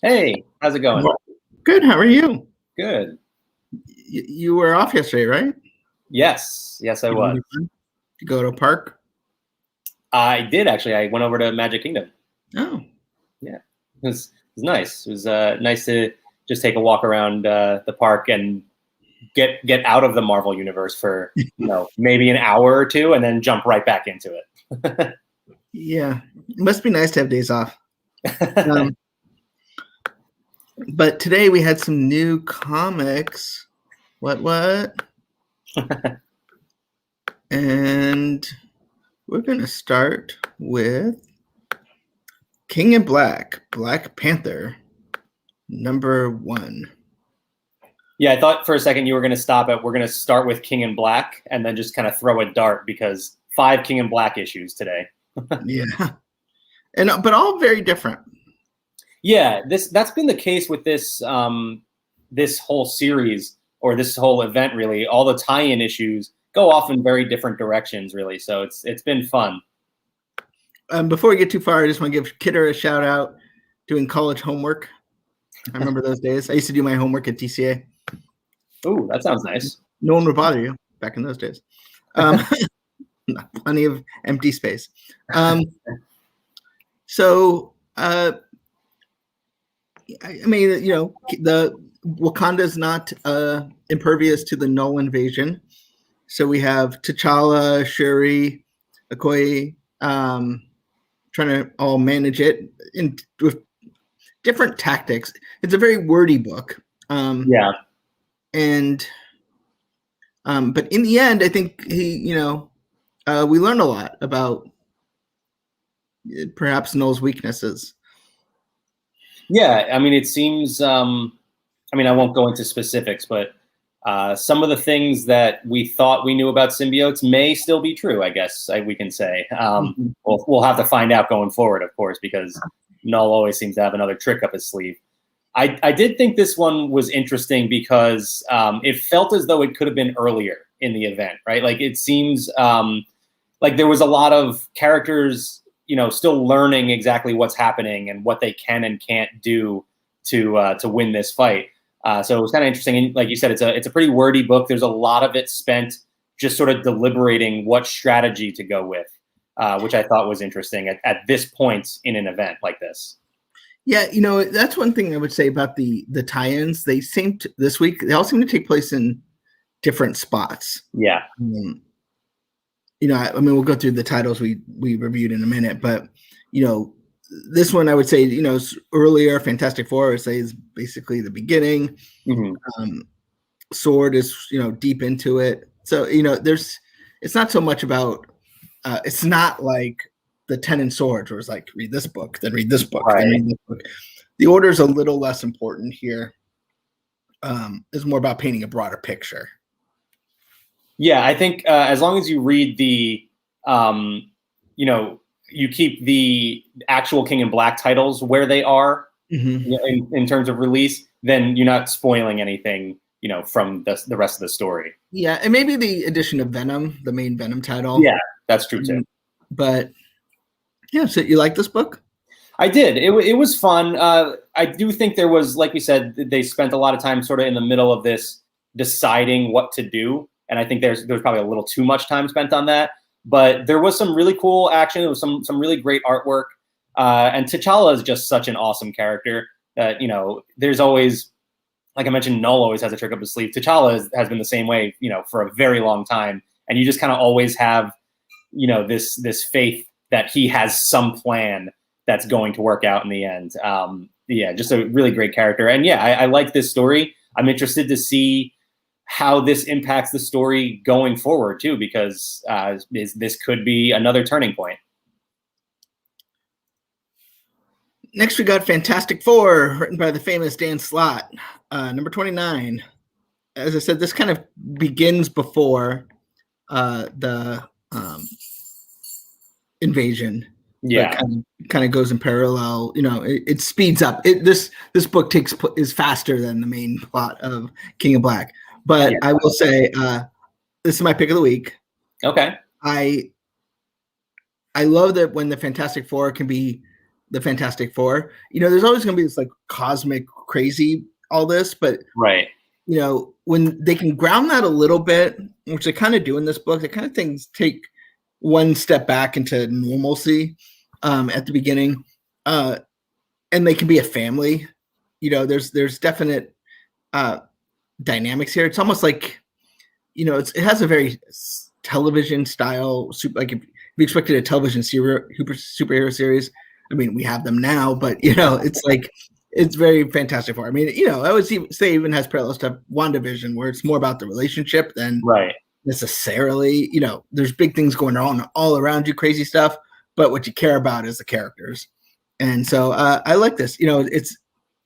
Hey, how's it going? Good. How are you? Good. You were off yesterday, right? Yes, I You was. You go to a park? I did actually. I went over to Magic Kingdom. Oh, Yeah, it was nice. It was nice to just take a walk around the park and get out of the Marvel universe for maybe an hour or two, and then jump right back into it. yeah. It must be nice to have days off. But today we had some new comics. What? And we're going to start with King in Black, Black Panther, #1. Yeah, I thought for a second you were going to stop at we're going to start with King in Black and then just kind of throw a dart because 5 King in Black issues today. Yeah. But all very different. Yeah, that's been the case with this this whole series or this whole event. Really, all the tie-in issues go off in very different directions. Really, so it's been fun. Before we get too far, I just want to give Kidder a shout out doing college homework. I remember those days. I used to do my homework at TCA. Ooh, that sounds nice. No one would bother you back in those days. Plenty of empty space. So I mean, the Wakanda's not impervious to the Null invasion. So we have T'Challa, Shuri, Okoye, trying to all manage it with different tactics. It's a very wordy book. Yeah. And but in the end, I think we learned a lot about perhaps Null's weaknesses. Yeah, I mean, it seems. I mean, I won't go into specifics, but some of the things that we thought we knew about symbiotes may still be true. I guess we can say. We'll have to find out going forward, of course, because Null always seems to have another trick up his sleeve. I did think this one was interesting because it felt as though it could have been earlier in the event, right? Like it seems like there was a lot of characters, still learning exactly what's happening and what they can and can't do to win this fight. So it was kind of interesting. And like you said, it's a pretty wordy book. There's a lot of it spent just sort of deliberating what strategy to go with, which I thought was interesting at this point in an event like this. Yeah, that's one thing I would say about the tie-ins. They seem to, this week, they all seem to take place in different spots. Yeah. I mean, we'll go through the titles we reviewed in a minute, but this one I would say, is earlier. Fantastic Four, I would say, is basically the beginning. Mm-hmm. S.W.O.R.D is deep into it. So it's not so much about. It's not like the 10 and Swords, where it's like read this book, then read this book, right. then read this book. The order is a little less important here. It's more about painting a broader picture. Yeah, I think as long as you read the, you keep the actual King in Black titles where they are in terms of release, then you're not spoiling anything, from the rest of the story. Yeah, and maybe the addition of Venom, the main Venom title. Yeah, that's true too. But yeah, so you like this book? I did. It was fun. I do think there was, like we said, they spent a lot of time sort of in the middle of this deciding what to do. And I think there's probably a little too much time spent on that. But there was some really cool action. There was some really great artwork. And T'Challa is just such an awesome character that, there's always, like I mentioned, Null always has a trick up his sleeve. T'Challa has been the same way, for a very long time. And you just kind of always have, this faith that he has some plan that's going to work out in the end. Yeah, just a really great character. And yeah, I like this story. I'm interested to see how this impacts the story going forward too, because this could be another turning point. Next, we got Fantastic Four, written by the famous Dan Slott, #29. As I said, this kind of begins before the invasion. Yeah, kind of goes in parallel. It speeds up. This book is faster than the main plot of King of Black. But yeah. I will say, this is my pick of the week. Okay. I love that when the Fantastic Four can be the Fantastic Four. There's always going to be this like cosmic crazy all this, but right. When they can ground that a little bit, which they kind of do in this book, the kind of things take one step back into normalcy at the beginning, and they can be a family. There's definite dynamics here. It's almost like, it has a very television style, like if you expected a television superhero series, I mean, we have them now, but it's like, it's very Fantastic Four. I mean, I would say even has parallels to WandaVision, where it's more about the relationship than necessarily, there's big things going on all around you, crazy stuff, but what you care about is the characters. And so I like this.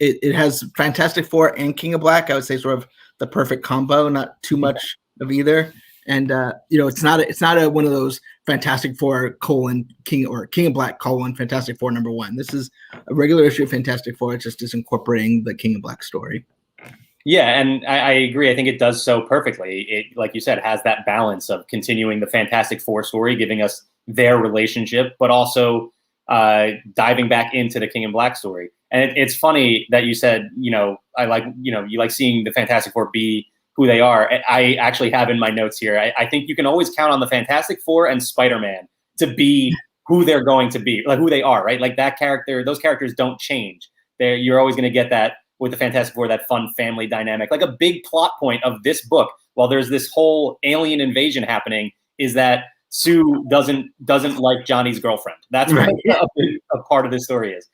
It has Fantastic Four and King of Black. I would say sort of the perfect combo, not too much of either. And it's not one of those Fantastic Four : King of Black : Fantastic Four #1. This is a regular issue of Fantastic Four. It just is incorporating the King of Black story. Yeah, and I agree. I think it does so perfectly. It, like you said, has that balance of continuing the Fantastic Four story, giving us their relationship, but also diving back into the King of Black story. And it's funny that you said, I like, you like seeing the Fantastic Four be who they are. I actually have in my notes here, I think you can always count on the Fantastic Four and Spider-Man to be who they're going to be, like who they are, right? Like those characters don't change. You're always going to get that with the Fantastic Four, that fun family dynamic. Like a big plot point of this book, while there's this whole alien invasion happening, is that Sue doesn't like Johnny's girlfriend. That's what a part of this story is.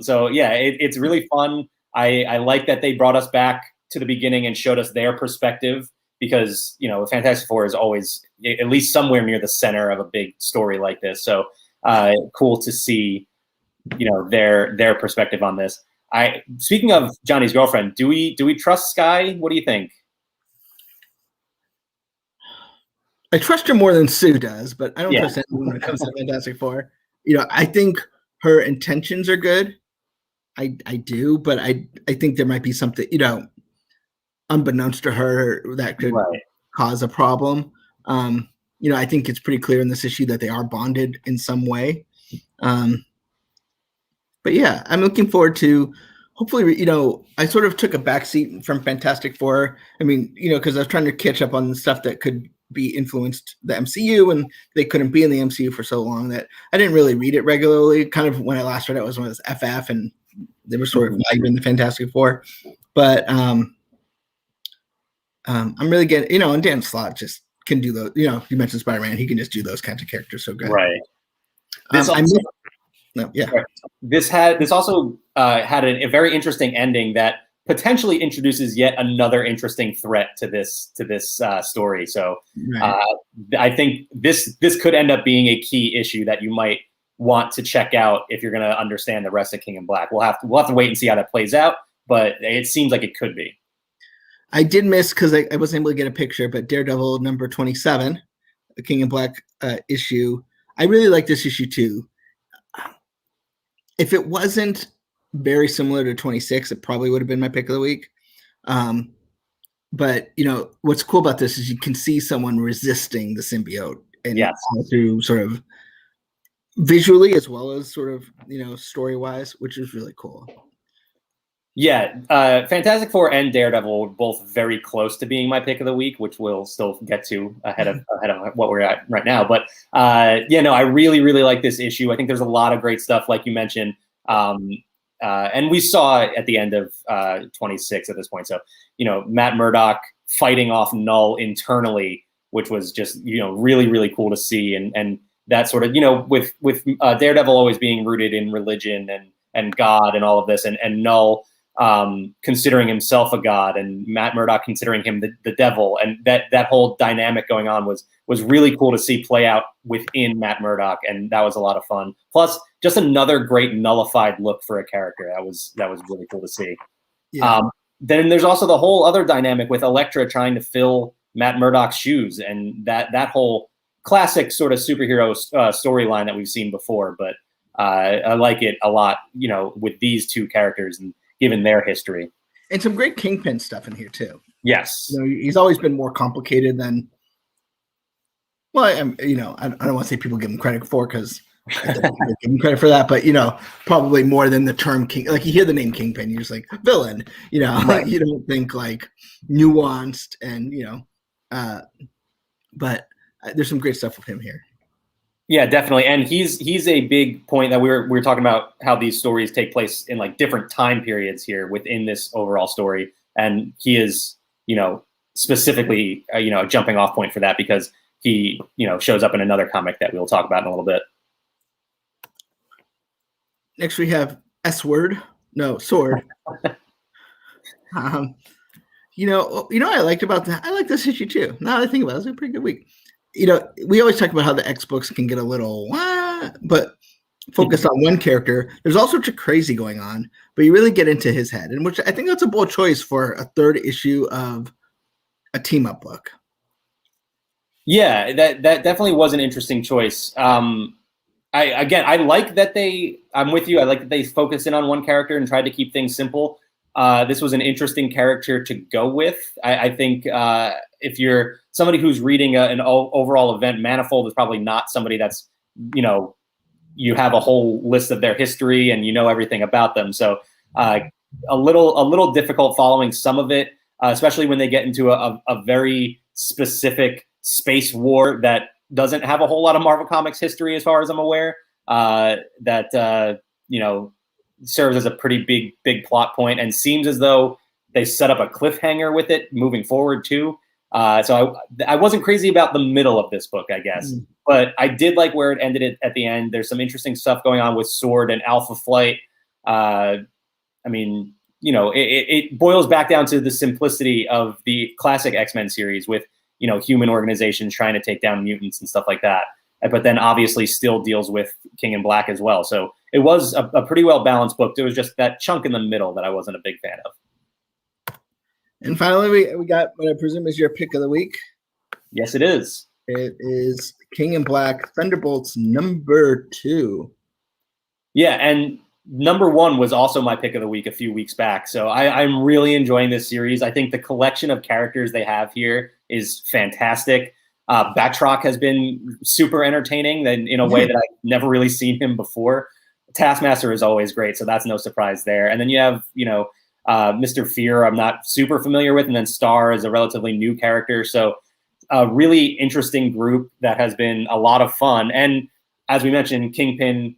So yeah, it's really fun. I like that they brought us back to the beginning and showed us their perspective, because the Fantastic Four is always at least somewhere near the center of a big story like this. So cool to see their perspective on this. Speaking of Johnny's girlfriend, do we trust Skye? What do you think? I trust her more than Sue does, but I don't trust anyone when it comes to Fantastic Four. I think her intentions are good. I do, but I think there might be something, unbeknownst to her, that could cause a problem. I think it's pretty clear in this issue that they are bonded in some way. But yeah, I'm looking forward to, hopefully, I sort of took a backseat from Fantastic Four. I mean, because I was trying to catch up on stuff that could be influenced the MCU, and they couldn't be in the MCU for so long that I didn't really read it regularly. Kind of when I last read it was when it was FF, and they were sort of like in the Fantastic Four. But I'm really getting, and Dan Slott just can do those. You mentioned Spider-Man, he can just do those kinds of characters so good. Right. This also had a very interesting ending that potentially introduces yet another interesting threat to this story. So I think this could end up being a key issue that you might want to check out if you're going to understand the rest of King of Black. We'll have to wait and see how that plays out, but it seems like it could be. I did miss, because I wasn't able to get a picture, but Daredevil number 27, the King of Black issue. I really like this issue too. If it wasn't very similar to 26, it probably would have been my pick of the week. But what's cool about this is you can see someone resisting the symbiote, and through sort of visually as well as sort of story wise, which is really cool. Yeah, Fantastic Four and Daredevil were both very close to being my pick of the week, which we'll still get to ahead of what we're at right now. But I really, really like this issue. I think there's a lot of great stuff, like you mentioned, and we saw at the end of 26 at this point. So Matt Murdock fighting off Null internally, which was just really, really cool to see, and that sort of with Daredevil always being rooted in religion and God and all of this, and Null considering himself a god, and Matt Murdock considering him the devil, and that whole dynamic going on was really cool to see play out within Matt Murdock, and that was a lot of fun. Plus, just another great nullified look for a character. That was really cool to see. Yeah. Then there's also the whole other dynamic with Elektra trying to fill Matt Murdock's shoes, and that whole classic sort of superhero storyline that we've seen before. But I like it a lot, with these two characters and given their history. And some great Kingpin stuff in here too. Yes. He's always been more complicated than, well, I don't want to say people give him credit for, because I definitely give him credit for that, but probably more than the term king. Like you hear the name Kingpin, you're just like villain. Right. You don't think like nuanced and but there's some great stuff with him here. Yeah, definitely, and he's a big point that we were talking about how these stories take place in like different time periods here within this overall story, and he is specifically a jumping off point for that because he shows up in another comic that we'll talk about in a little bit. Next, we have S.W.O.R.D. No, S.W.O.R.D. I liked about that. I like this issue too. Now that I think about it, it was a pretty good week. We always talk about how the X books can get a little, but focused on one character. There's all sorts of crazy going on, but you really get into his head, and which I think that's a bold choice for a third issue of a team up book. Yeah, that definitely was an interesting choice. I like that I'm with you. I like that they focused in on one character and tried to keep things simple. This was an interesting character to go with. I think if you're somebody who's reading an overall event, Manifold is probably not somebody that's, you have a whole list of their history and everything about them. So a little difficult following some of it, especially when they get into a very specific space war that doesn't have a whole lot of Marvel Comics history, as far as I'm aware, that serves as a pretty big plot point and seems as though they set up a cliffhanger with it moving forward too. So I wasn't crazy about the middle of this book, I guess, but I did like where it ended at the end. There's some interesting stuff going on with S.W.O.R.D. and Alpha Flight. It boils back down to the simplicity of the classic X-Men series with human organizations trying to take down mutants and stuff like that. But then obviously still deals with King in Black as well. So it was a pretty well balanced book. There was just that chunk in the middle that I wasn't a big fan of. And finally, we got what I presume is your pick of the week. Yes, it is. It is King in Black, Thunderbolts #2. Yeah, and #1 was also my pick of the week a few weeks back. So I'm really enjoying this series. I think the collection of characters they have here is fantastic. Batroc has been super entertaining and in a way that I've never really seen him before. Taskmaster is always great, so that's no surprise there. And then you have, Mr. Fear, I'm not super familiar with, and then Star is a relatively new character. So a really interesting group that has been a lot of fun. And as we mentioned, Kingpin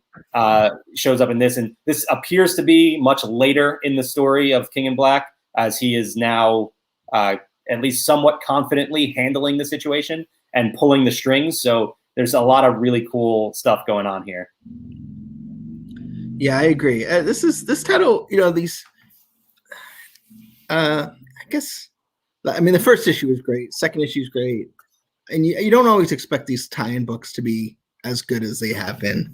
shows up in this, and this appears to be much later in the story of King in Black, as he is now at least somewhat confidently handling the situation and pulling the strings. So there's a lot of really cool stuff going on here. Yeah, I agree. This title, these, I guess, the first issue is great. Second issue is great. And you don't always expect these tie-in books to be as good as they have been.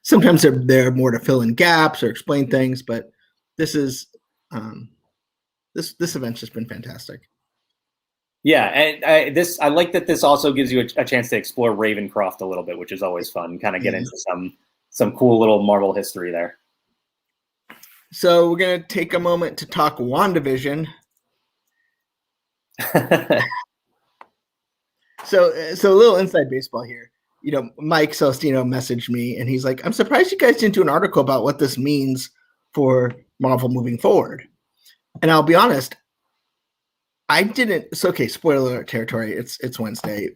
Sometimes they're there more to fill in gaps or explain things, but this is, this event's just been fantastic. Yeah, and I like that this also gives you a chance to explore Ravencroft a little bit, which is always fun. Kind of get into some cool little Marvel history there. So we're gonna take a moment to talk WandaVision. So a little inside baseball here. Mike Celestino messaged me, and he's like, "I'm surprised you guys didn't do an article about what this means for Marvel moving forward." And I'll be honest, I didn't. It's okay. Spoiler alert territory. It's Wednesday.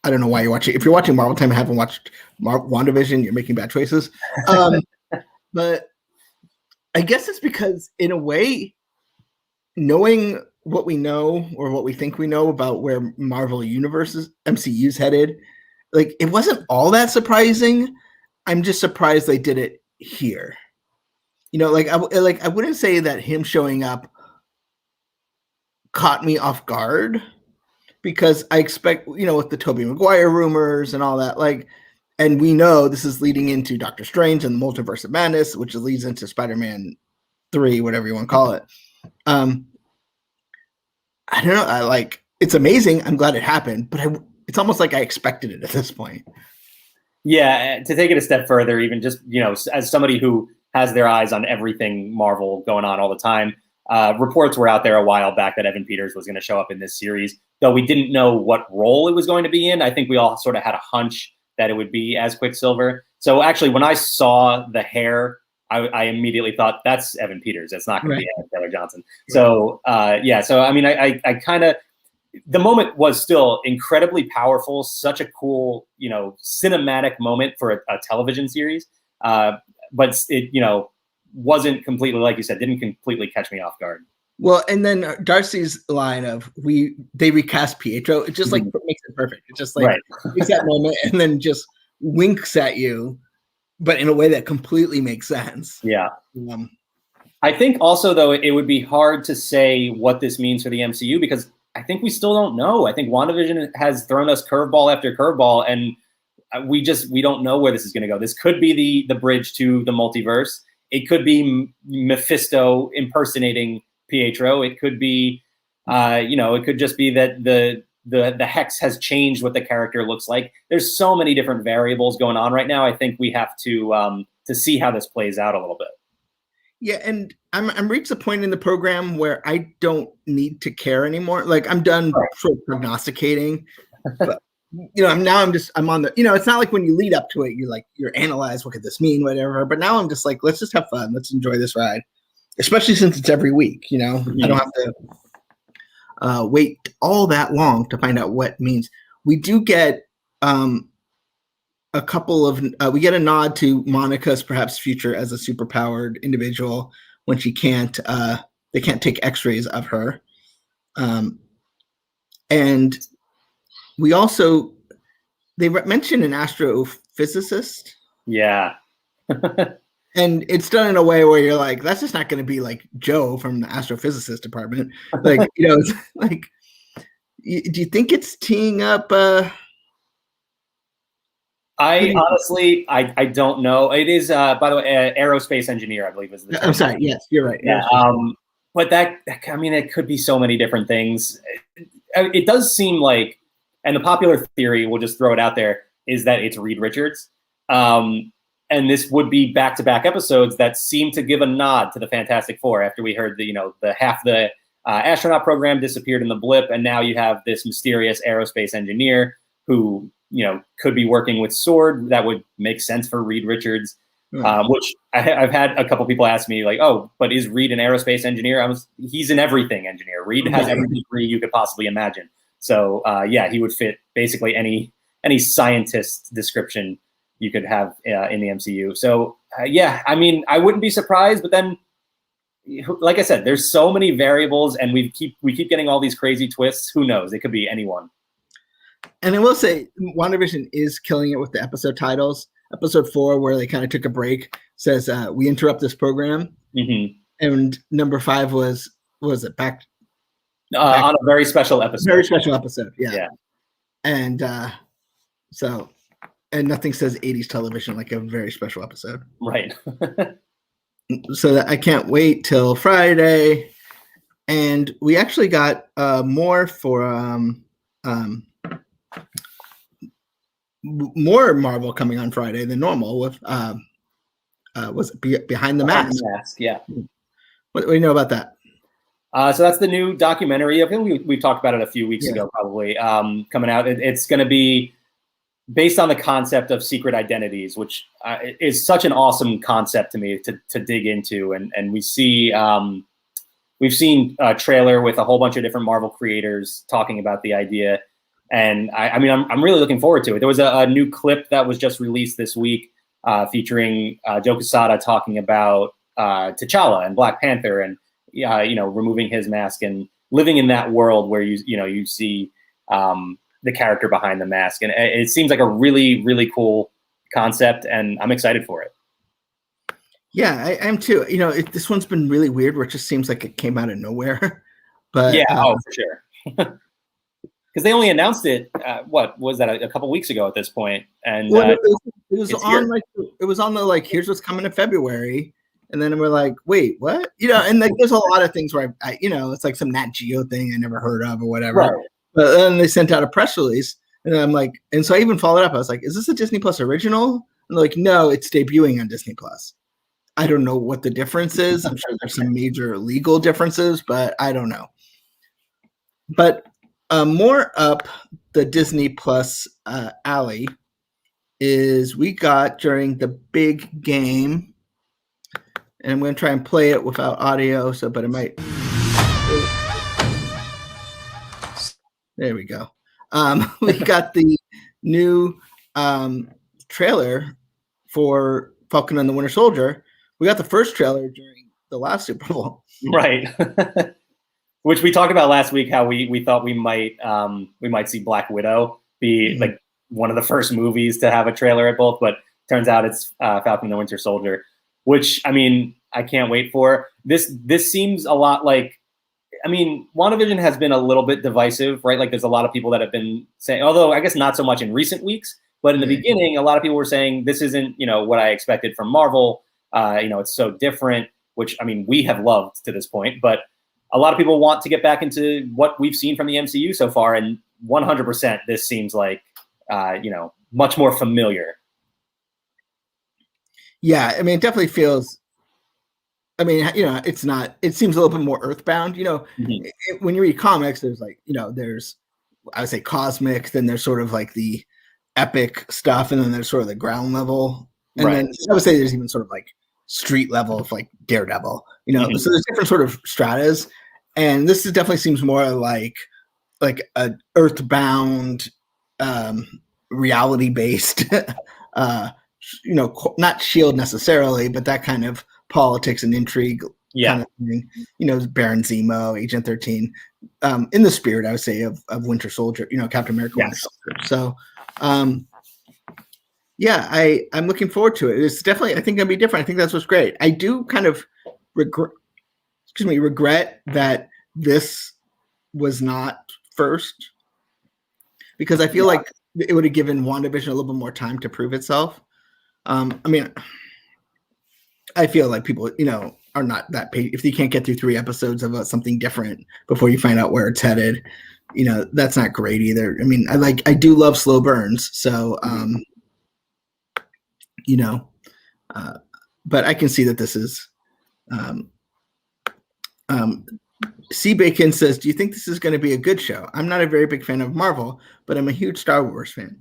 I don't know why you're watching. If you're watching Marvel Time and haven't watched WandaVision, you're making bad choices. But I guess it's because, in a way, knowing what we know or what we think we know about where Marvel Universe's MCU's headed, like, it wasn't all that surprising. I'm just surprised they did it here. I wouldn't say that him showing up caught me off guard, because I expect, with the Tobey Maguire rumors and all that, and we know this is leading into Doctor Strange and the Multiverse of Madness, which leads into Spider-Man 3, whatever you want to call it. I don't know. It's amazing. I'm glad it happened, but it's almost like I expected it at this point. Yeah, to take it a step further, even just, as somebody who has their eyes on everything Marvel going on all the time, reports were out there a while back that Evan Peters was going to show up in this series, though we didn't know what role it was going to be in. I think we all sort of had a hunch that it would be as Quicksilver. So actually, when I saw the hair, I immediately thought that's Evan Peters. It's not going to be Aaron Taylor Johnson. So so I mean, I kind of, the moment was still incredibly powerful, such a cool, cinematic moment for a television series. But it, wasn't completely, like you said, didn't completely catch me off guard. Well, and then Darcy's line of they recast Pietro, it just like makes it perfect. It just like takes that moment and then just winks at you, but in a way that completely makes sense. Yeah. I think also, though, it would be hard to say what this means for the MCU because I think we still don't know. I think WandaVision has thrown us curveball after curveball, and we don't know where this is going to go. This could be the bridge to the multiverse. It could be Mephisto impersonating Pietro. It could be, it could just be that the hex has changed what the character looks like. There's so many different variables going on right now. I think we have to see how this plays out a little bit. Yeah, and I'm reached a point in the program where I don't need to care anymore. Like I'm done sort of prognosticating, but I'm on the, it's not like when you lead up to it, you're analyze, what could this mean, whatever. But now I'm just like, let's just have fun. Let's enjoy this ride, especially since it's every week. I don't have to wait all that long to find out what it means. We do get a couple of we get a nod to Monica's perhaps future as a superpowered individual when she can't they can't take x-rays of her, and we also they mention an astrophysicist. And it's done in a way where you're like, that's just not going to be like Joe from the astrophysicist department. Like, it's like, do you think it's teeing up I honestly, I don't know. It is, by the way, aerospace engineer, I believe is the term. I'm sorry. Yes, you're right. Yeah. But it could be so many different things. It does seem like, and the popular theory, we'll just throw it out there, is that it's Reed Richards. And this would be back-to-back episodes that seem to give a nod to the Fantastic Four after we heard the half the astronaut program disappeared in the blip, and now you have this mysterious aerospace engineer who could be working with S.W.O.R.D. That would make sense for Reed Richards, which I've had a couple people ask me like, oh, but is Reed an aerospace engineer? He's an everything engineer. Reed has every degree you could possibly imagine. So he would fit basically any scientist description you could have in the MCU. So I wouldn't be surprised, but then, like I said, there's so many variables, and we keep getting all these crazy twists. Who knows? It could be anyone. And I will say, WandaVision is killing it with the episode titles. Episode 4, where they kind of took a break, says we interrupt this program, and number 5 was it back on a very special episode. Very special episode, yeah. And and nothing says 80s television like a very special episode, right? So that I can't wait till Friday, and we actually got more for more Marvel coming on Friday than normal with was it Behind the Mask? Yeah. What do you know about that? So that's the new documentary. I think we talked about it a few weeks ago, probably coming out. It's going to be based on the concept of secret identities, which is such an awesome concept to me to dig into. And we've seen a trailer with a whole bunch of different Marvel creators talking about the idea. And I'm really looking forward to it. There was a new clip that was just released this week featuring Joe Quesada talking about T'Challa and Black Panther and removing his mask and living in that world where you see the character behind the mask. And it seems like a really, really cool concept, and I'm excited for it. Yeah, I am too. This one's been really weird, where it just seems like it came out of nowhere. But for sure. Because they only announced it, what was that, a couple weeks ago at this point? And it was on the here's what's coming in February, and then we're like, wait, what? And there's a lot of things where I it's like some Nat Geo thing I never heard of or whatever. Right. But then they sent out a press release, and I'm like, and so I even followed up. I was like, is this a Disney Plus original? And they're like, no, it's debuting on Disney Plus. I don't know what the difference is. I'm sure there's some major legal differences, but I don't know. But more up the Disney Plus alley, is we got during the big game, and I'm going to try and play it without audio, but it might. There we go. We got the new trailer for Falcon and the Winter Soldier. We got the first trailer during the last Super Bowl. Right. Which we talked about last week, how we thought we might see Black Widow be like one of the first movies to have a trailer at both, but turns out it's Falcon and the Winter Soldier, which, I mean, I can't wait for. This seems a lot like, I mean, WandaVision has been a little bit divisive, right? Like there's a lot of people that have been saying, although I guess not so much in recent weeks, but in the beginning, a lot of people were saying this isn't, what I expected from Marvel. It's so different, which, I mean, we have loved to this point, but a lot of people want to get back into what we've seen from the MCU so far. And 100%, this seems like, much more familiar. Yeah. I mean, it definitely feels, I mean, it's not, it seems a little bit more earthbound, when you read comics, there's like, there's, I would say cosmic, then there's sort of like the epic stuff. And then there's sort of the ground level. And then I would say there's even sort of like street level of like Daredevil, so there's different sort of stratas. And this definitely seems more like a earthbound, reality based, not S.H.I.E.L.D. necessarily, but that kind of politics and intrigue kind of thing. Baron Zemo, Agent 13, in the spirit, I would say, of Winter Soldier, Captain America. Winter Soldier. So, I'm looking forward to it. It's definitely, I think, gonna be different. I think that's what's great. I do kind of regret that this was not first, because I feel like it would have given WandaVision a little bit more time to prove itself. I mean, I feel like people, are not that paid. If you can't get through 3 episodes of something different before you find out where it's headed, that's not great either. I mean, I do love slow burns. So, but I can see that this is, C. Bacon says, do you think this is going to be a good show? I'm not a very big fan of Marvel, but I'm a huge Star Wars fan.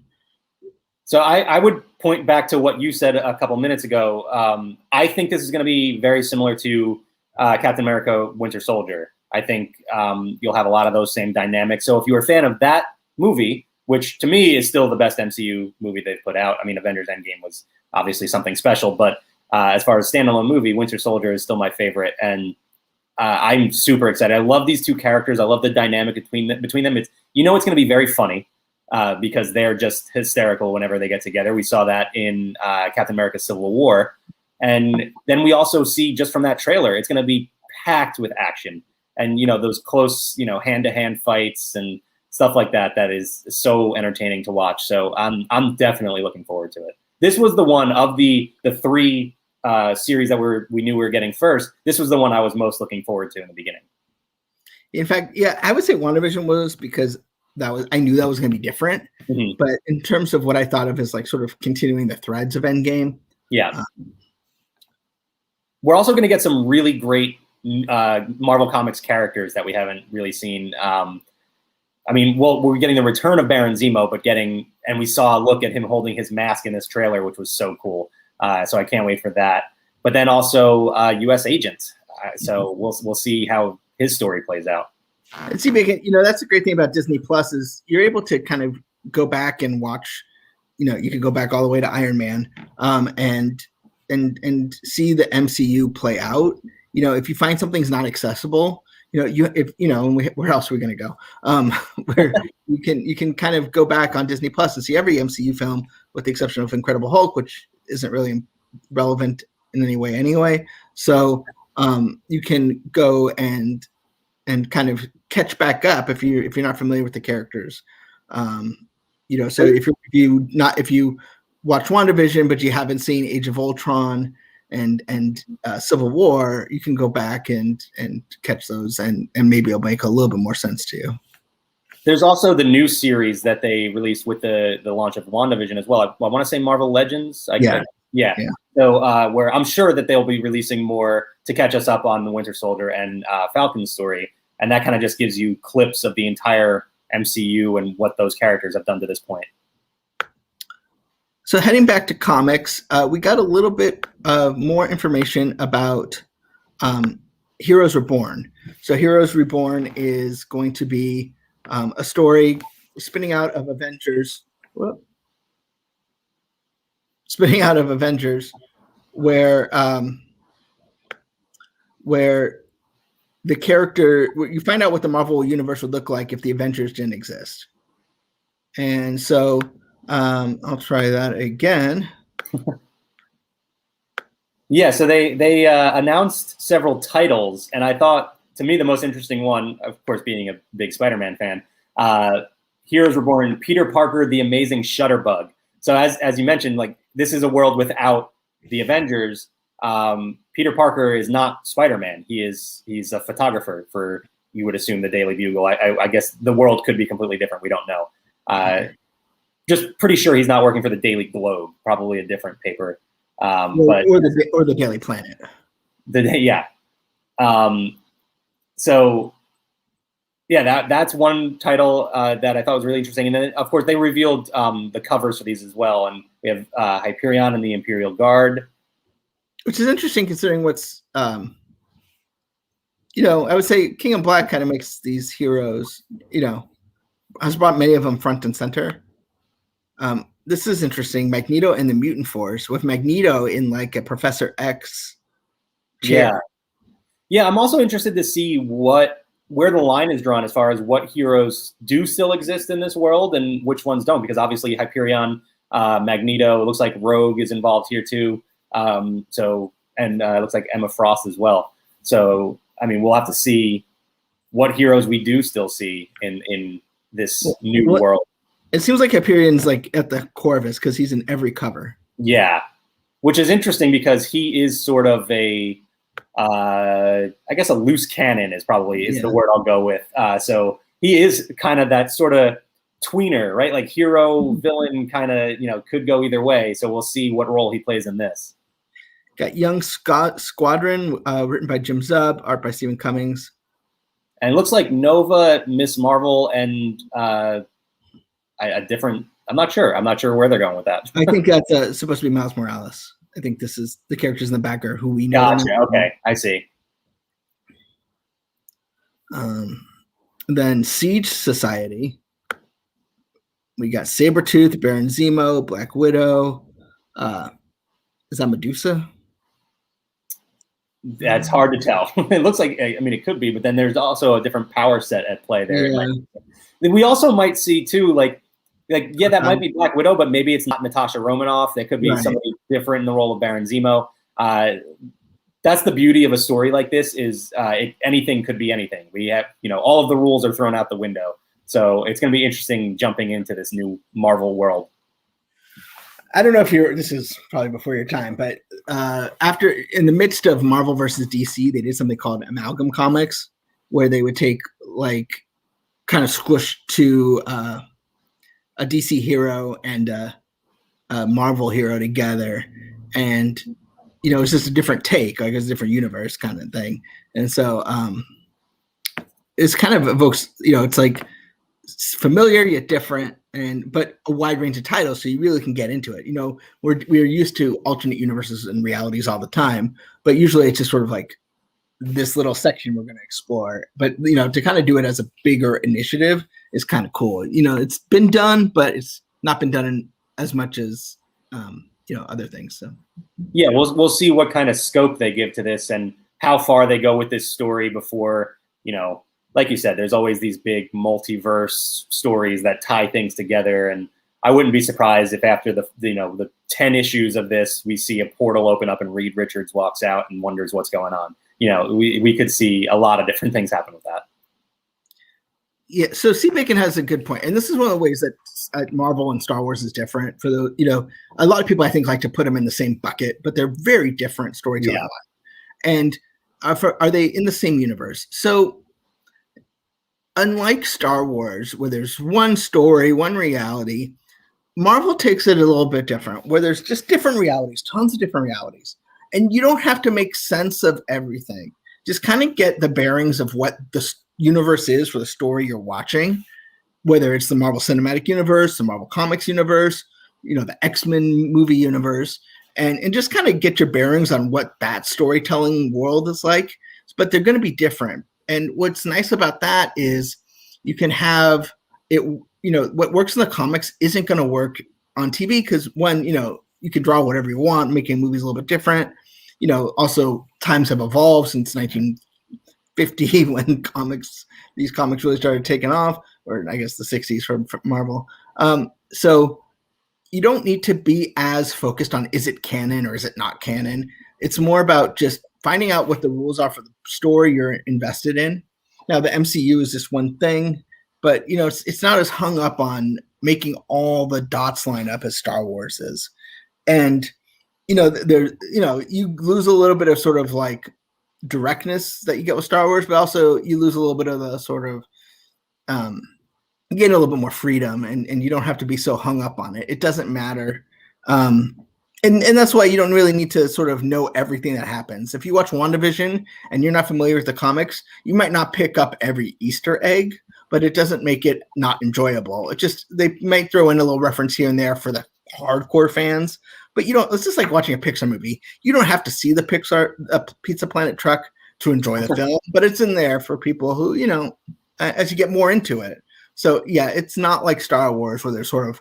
So I would point back to what you said a couple minutes ago. I think this is going to be very similar to Captain America Winter Soldier. I think you'll have a lot of those same dynamics. So if you're a fan of that movie, which to me is still the best MCU movie they've put out. I mean, Avengers Endgame was obviously something special, but as far as standalone movie, Winter Soldier is still my favorite. And I'm super excited. I love these two characters. I love the dynamic between them. It's it's going to be very funny because they're just hysterical whenever they get together. We saw that in Captain America: Civil War, and then we also see just from that trailer, it's going to be packed with action and those close hand-to-hand fights and stuff like that. That is so entertaining to watch. So I'm definitely looking forward to it. This was the one of the 3 series that we knew we were getting first. This was the one I was most looking forward to in the beginning. In fact, I would say WandaVision was, because I knew that was going to be different. But in terms of what I thought of as like sort of continuing the threads of Endgame. Yeah. We're also going to get some really great Marvel Comics characters that we haven't really seen. I mean, we're getting the return of Baron Zemo, and we saw a look at him holding his mask in this trailer, which was so cool. So I can't wait for that. But then also U.S. Agent. So we'll see how his story plays out. And see, that's the great thing about Disney Plus is you're able to kind of go back and watch. You could go back all the way to Iron Man, and see the MCU play out. If you find something's not accessible, where else are we going to go? Where you can kind of go back on Disney Plus and see every MCU film, with the exception of Incredible Hulk, which isn't really relevant in any way anyway. So you can go and kind of catch back up if you're not familiar with the characters. So if you watch WandaVision but you haven't seen Age of Ultron and Civil War, you can go back and catch those and maybe it'll make a little bit more sense to you. There's also the new series that they released with the launch of WandaVision as well. I want to say Marvel Legends. Yeah. So where I'm sure that they'll be releasing more to catch us up on the Winter Soldier and Falcon story. And that kind of just gives you clips of the entire MCU and what those characters have done to this point. So heading back to comics, we got a little bit more information about Heroes Reborn. So Heroes Reborn is going to be a story spinning out of Avengers. Spinning out of Avengers, where the character, you find out what the Marvel universe would look like if the Avengers didn't exist. And so I'll try that again. Yeah, so they announced several titles, and I thought, to me, the most interesting one, of course, being a big Spider-Man fan, Heroes Reborn, Peter Parker, the Amazing Shutterbug. So as you mentioned, like, this is a world without the Avengers. Peter Parker is not Spider-Man. He's a photographer for, you would assume, the Daily Bugle. I guess the world could be completely different. We don't know. Just pretty sure he's not working for the Daily Globe, probably a different paper. Or the Daily Planet. So yeah, that's one title that I thought was really interesting. And then, of course, they revealed the covers for these as well. And we have Hyperion and the Imperial Guard. Which is interesting considering what's, I would say King in Black kind of makes these heroes, has brought many of them front and center. This is interesting. Magneto and the Mutant Force, with Magneto in like a Professor X chair. Yeah. I'm also interested to see where the line is drawn as far as what heroes do still exist in this world and which ones don't, because obviously Hyperion, Magneto, it looks like Rogue is involved here too. It looks like Emma Frost as well. So, I mean, we'll have to see what heroes we do still see in this new world. It seems like Hyperion's like at the core of this because he's in every cover. Yeah, which is interesting because he is sort of a loose cannon is the word I'll go with. So he is kind of that sort of tweener, right? Like hero, villain, kind of, could go either way. So we'll see what role he plays in this. Got Young Squadron, written by Jim Zub, art by Stephen Cummings. And it looks like Nova, Miss Marvel, and a different, I'm not sure where they're going with that. I think that's supposed to be Miles Morales. I think this is the characters in the back are who we know. Gotcha. Okay, I see. Then Siege Society. We got Sabretooth, Baron Zemo, Black Widow. Is that Medusa? That's hard to tell. It looks like, I mean, it could be, but then there's also a different power set at play there. Yeah. Then we also might see too, that might be Black Widow, but maybe it's not Natasha Romanoff. There could be somebody different in the role of Baron Zemo. That's the beauty of a story like this is anything could be anything. We have, all of the rules are thrown out the window. So it's going to be interesting jumping into this new Marvel world. I don't know if this is probably before your time, but in the midst of Marvel versus DC, they did something called Amalgam Comics, where they would take kind of squish to a DC hero and a Marvel hero together. And, it's just a different take, like it's a different universe kind of thing. And so it's kind of evokes, it's like it's familiar yet different, but a wide range of titles, so you really can get into it. We're used to alternate universes and realities all the time, but usually it's just sort of like this little section we're going to explore. But to kind of do it as a bigger initiative is kind of cool. It's been done, but it's not been done in as much as other things. So yeah, we'll see what kind of scope they give to this and how far they go with this story before like you said, there's always these big multiverse stories that tie things together. And I wouldn't be surprised if after the 10 issues of this, we see a portal open up and Reed Richards walks out and wonders what's going on. We could see a lot of different things happen with that. Yeah. So C. Bacon has a good point. And this is one of the ways that Marvel and Star Wars is different for a lot of people I think like to put them in the same bucket, but they're very different storytelling. Yeah. And are they in the same universe? So unlike Star Wars, where there's one story, one reality, Marvel takes it a little bit different, where there's just different realities, tons of different realities. And you don't have to make sense of everything. Just kind of get the bearings of what the universe is for the story you're watching, whether it's the Marvel Cinematic Universe, the Marvel Comics universe, the X-Men movie universe, and just kind of get your bearings on what that storytelling world is like. But they're going to be different. And what's nice about that is you can have it, what works in the comics isn't going to work on TV because one, you can draw whatever you want, making movies a little bit different. Also times have evolved since 1950 when these comics really started taking off, or I guess the 60s from Marvel. So you don't need to be as focused on is it canon or is it not canon. It's more about just finding out what the rules are for the story you're invested in. Now, the MCU is just one thing, but it's not as hung up on making all the dots line up as Star Wars is. And you lose a little bit of sort of like directness that you get with Star Wars, but also you lose a little bit of the sort of you gain a little bit more freedom, and you don't have to be so hung up on it. It doesn't matter. And that's why you don't really need to sort of know everything that happens. If you watch WandaVision and you're not familiar with the comics, you might not pick up every Easter egg, but it doesn't make it not enjoyable. It just, they might throw in a little reference here and there for the hardcore fans, but it's just like watching a Pixar movie. You don't have to see the Pizza Planet truck to enjoy the film, but it's in there for people who, as you get more into it. So yeah, it's not like Star Wars where there's sort of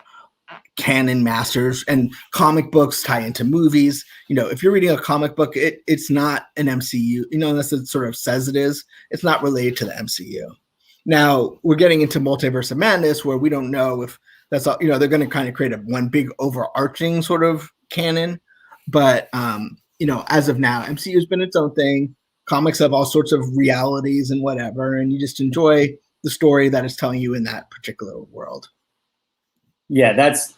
canon masters and comic books tie into movies. If you're reading a comic book, it's not an MCU, unless it sort of says it is. It's not related to the MCU. Now we're getting into Multiverse of Madness where we don't know if that's all, they're going to kind of create one big overarching sort of canon. But, as of now, MCU has been its own thing. Comics have all sorts of realities and whatever, and you just enjoy the story that it's telling you in that particular world. Yeah, that's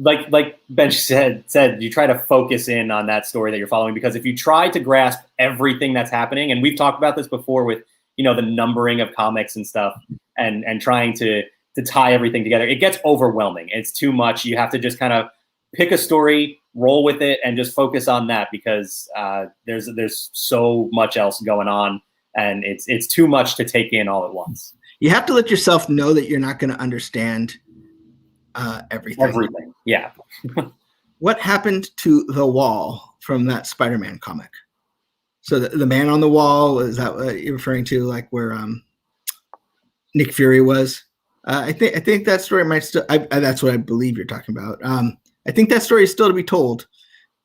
like Ben said, you try to focus in on that story that you're following, because if you try to grasp everything that's happening, and we've talked about this before with, the numbering of comics and stuff, and trying to tie everything together, it gets overwhelming. It's too much. You have to just kind of pick a story, roll with it, and just focus on that, because there's so much else going on, and it's too much to take in all at once. You have to let yourself know that you're not going to understand everything. Yeah. What happened to the wall from that Spider-Man comic? So the man on the wall, is that what you're referring to, like where Nick Fury was? I think that story might still. That's what I believe you're talking about. I think that story is still to be told.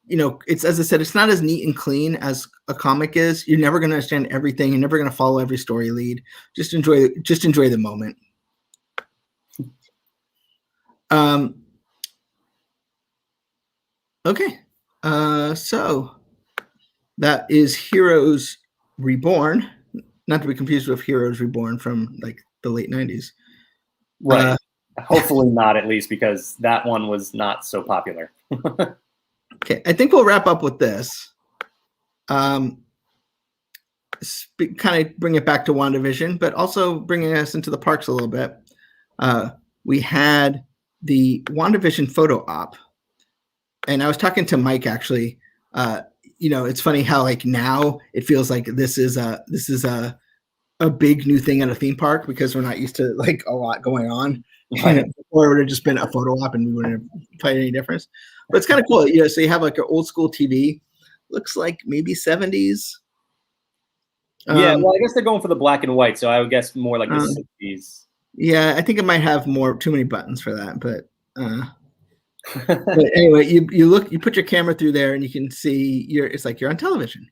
It's, as I said, it's not as neat and clean as a comic is. You're never going to understand everything. You're never going to follow every story lead. Just enjoy the moment. Okay. So that is Heroes Reborn, not to be confused with Heroes Reborn from like the late 90s. Right. Hopefully not, at least, because that one was not so popular. Okay. I think we'll wrap up with this. Kind of bring it back to WandaVision, but also bringing us into the parks a little bit. We had the WandaVision photo op, and I was talking to Mike actually. It's funny how like now it feels like this is a big new thing at a theme park, because we're not used to like a lot going on. Or it would have just been a photo op and we wouldn't have played any difference. But it's kind of cool. So you have like an old school TV, looks like maybe 70s. Yeah, well, I guess they're going for the black and white, so I would guess more like the 60s. Yeah, I think it might have too many buttons for that, but but anyway, you put your camera through there and you can see it's like you're on television.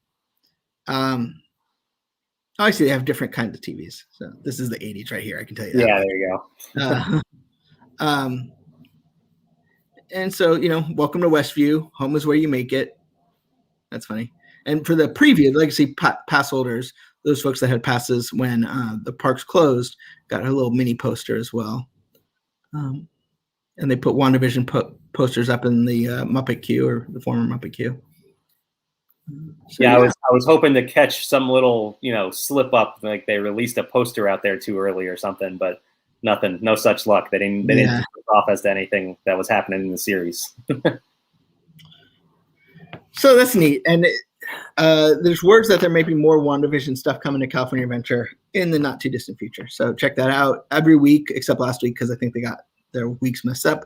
Obviously they have different kinds of TVs. So this is the 80s right here, I can tell you that. Yeah, there you go. And so, welcome to Westview. Home is where you make it. That's funny. And for the preview, legacy pass holders, those folks that had passes when the parks closed, got a little mini poster as well. And they put WandaVision posters up in the Muppet queue, or the former Muppet queue. So, yeah, I was hoping to catch some little, slip up, like they released a poster out there too early or something, but nothing, no such luck. They didn't slip off as to anything that was happening in the series. So that's neat. And there's words that there may be more WandaVision stuff coming to California Adventure in the not too distant future. So check that out every week, except last week, because I think they got their weeks messed up.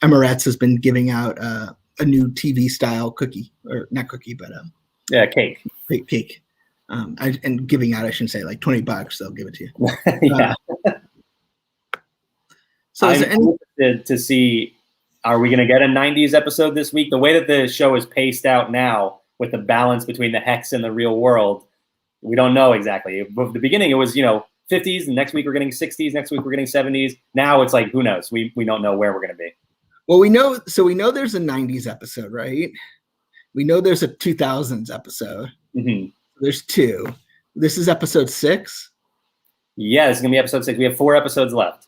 Emirates has been giving out a new TV style cookie, or not cookie, but cake. Cake. And giving out, I shouldn't say, like $20. They'll give it to you. Yeah. So is I'm there any? interested to see, are we going to get a 90s episode this week? The way that the show is paced out now, with the balance between the hex and the real world, we don't know exactly. At the beginning, it was 50s, and next week we're getting 60s, next week we're getting 70s. Now it's like, who knows? We don't know where we're going to be. Well, we know there's a 90s episode, right? We know there's a 2000s episode. Mm-hmm. There's 2. This is episode 6. Yeah, this is going to be episode 6. We have 4 episodes left.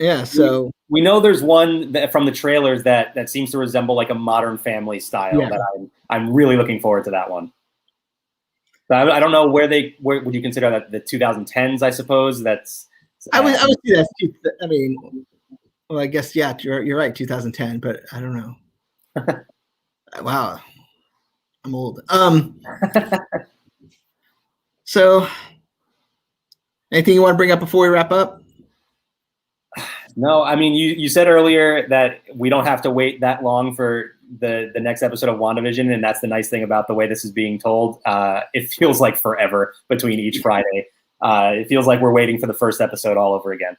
Yeah, so we know there's one from the trailers that seems to resemble like a Modern Family style. Yeah. That I'm really looking forward to that one. But I don't know where would you consider that, the 2010s? I suppose that's. I would see that. I mean, well, I guess yeah, you're right, 2010, but I don't know. Wow, I'm old. So, anything you want to bring up before we wrap up? No, I mean, you said earlier that we don't have to wait that long for the next episode of WandaVision, and that's the nice thing about the way this is being told. It feels like forever between each Friday. It feels like we're waiting for the first episode all over again.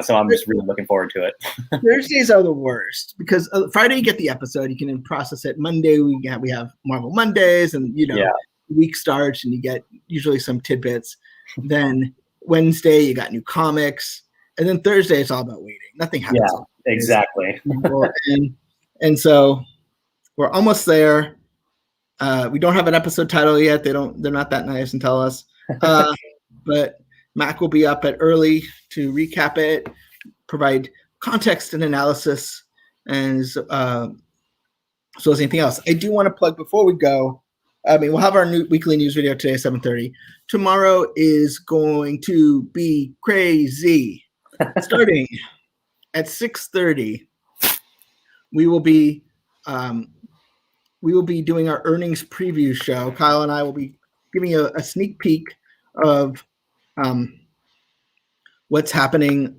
So I'm just really looking forward to it. Thursdays are the worst because Friday you get the episode, you can process it. Monday we have Marvel Mondays, and the week starts and you get usually some tidbits. Then Wednesday you got new comics. And then Thursday, it's all about waiting. Nothing happens. Yeah, exactly. and so we're almost there. We don't have an episode title yet. They're not that nice and tell us. But Mac will be up at early to recap it, provide context and analysis, and so is anything else. I do want to plug before we go. I mean, we'll have our new weekly news video today at 7:30. Tomorrow is going to be crazy. Starting at 6:30, we will be doing our earnings preview show. Kyle and I will be giving you a sneak peek of what's happening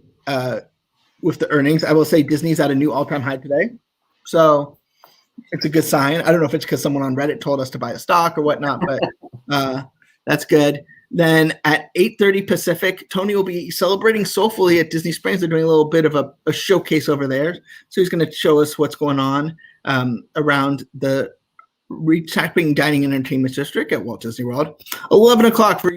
with the earnings. I will say Disney's at a new all-time high today, so it's a good sign. I don't know if it's because someone on Reddit told us to buy a stock or whatnot, but that's good. Then at 8:30 Pacific, Tony will be celebrating soulfully at Disney Springs. They're doing a little bit of a showcase over there. So he's going to show us what's going on around the retapping dining and entertainment district at Walt Disney World. 11 o'clock for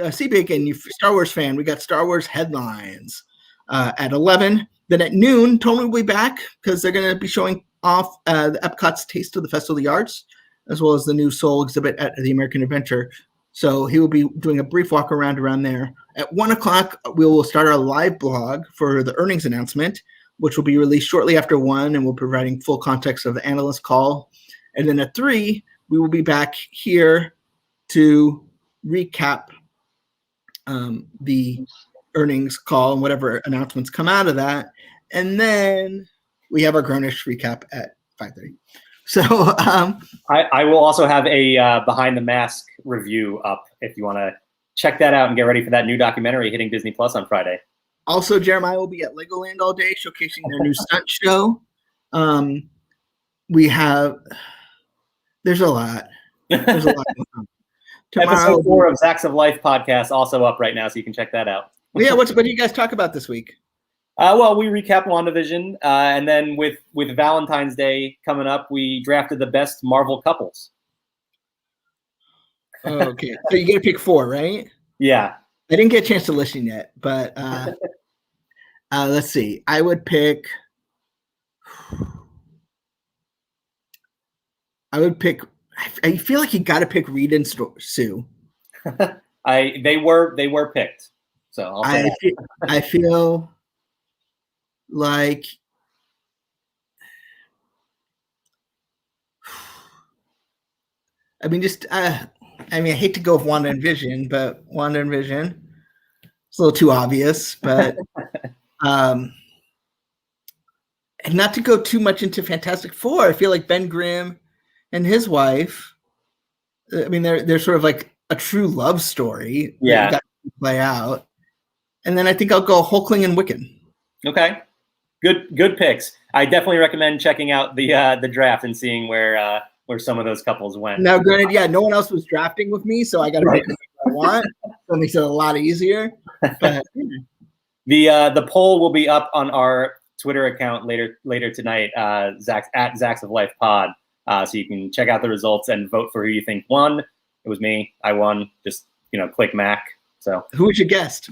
C-Bacon, you Star Wars fan. We got Star Wars headlines at 11. Then at noon, Tony will be back because they're going to be showing off the Epcot's Taste of the Festival of the Arts, as well as the new Soul exhibit at the American Adventure. So he will be doing a brief walk around there. At 1 o'clock, we will start our live blog for the earnings announcement, which will be released shortly after 1, and we'll be providing full context of the analyst call. And then at 3, we will be back here to recap the earnings call and whatever announcements come out of that. And then we have our Grownish recap at 5:30. So I will also have a Behind the Mask review up if you want to check that out and get ready for that new documentary hitting Disney Plus on Friday. Also, Jeremiah will be at Legoland all day showcasing their new stunt show. There's a lot. There's a lot going on. Episode 4 of Zacks of Life podcast also up right now, so you can check that out. Yeah, what do you guys talk about this week? Well, we recap WandaVision, and then with Valentine's Day coming up, we drafted the best Marvel couples. Okay, so you get to pick 4, right? Yeah. I didn't get a chance to listen yet, but let's see. I would pick. I feel like you got to pick Reed and Sue. They were picked. So I feel like I hate to go with Wanda and Vision, but Wanda and Vision, it's a little too obvious, but and not to go too much into Fantastic Four, I feel like Ben Grimm and his wife, I mean, they're sort of like a true love story. Yeah. That play out. And then I think I'll go Hulkling and Wiccan. Okay. Good picks. I definitely recommend checking out the draft and seeing where some of those couples went. Now, granted, yeah, no one else was drafting with me, so I got to pick what I want. That makes it a lot easier. But the poll will be up on our Twitter account later tonight, Zach's at Zach's of Life Pod. So you can check out the results and vote for who you think won. It was me. I won. Just click Mac. So who was your guest?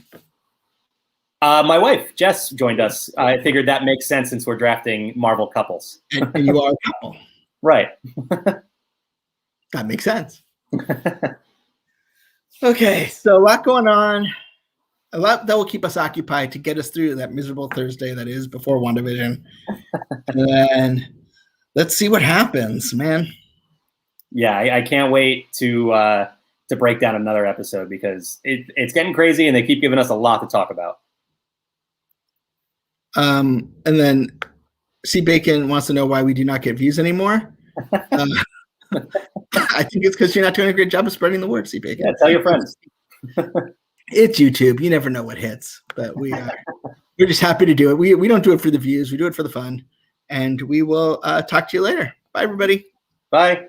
My wife, Jess, joined us. I figured that makes sense since we're drafting Marvel couples. And you are a couple. Right. That makes sense. Okay, so a lot going on. A lot that will keep us occupied to get us through that miserable Thursday that is before WandaVision. And then let's see what happens, man. Yeah, I can't wait to break down another episode because it's getting crazy and they keep giving us a lot to talk about. And then C. Bacon wants to know why we do not get views anymore. I think it's because you're not doing a great job of spreading the word, C. Bacon. Yeah, tell your friends. It's YouTube. You never know what hits, but we're just happy to do it. We don't do it for the views. We do it for the fun. And we will talk to you later. Bye, everybody. Bye.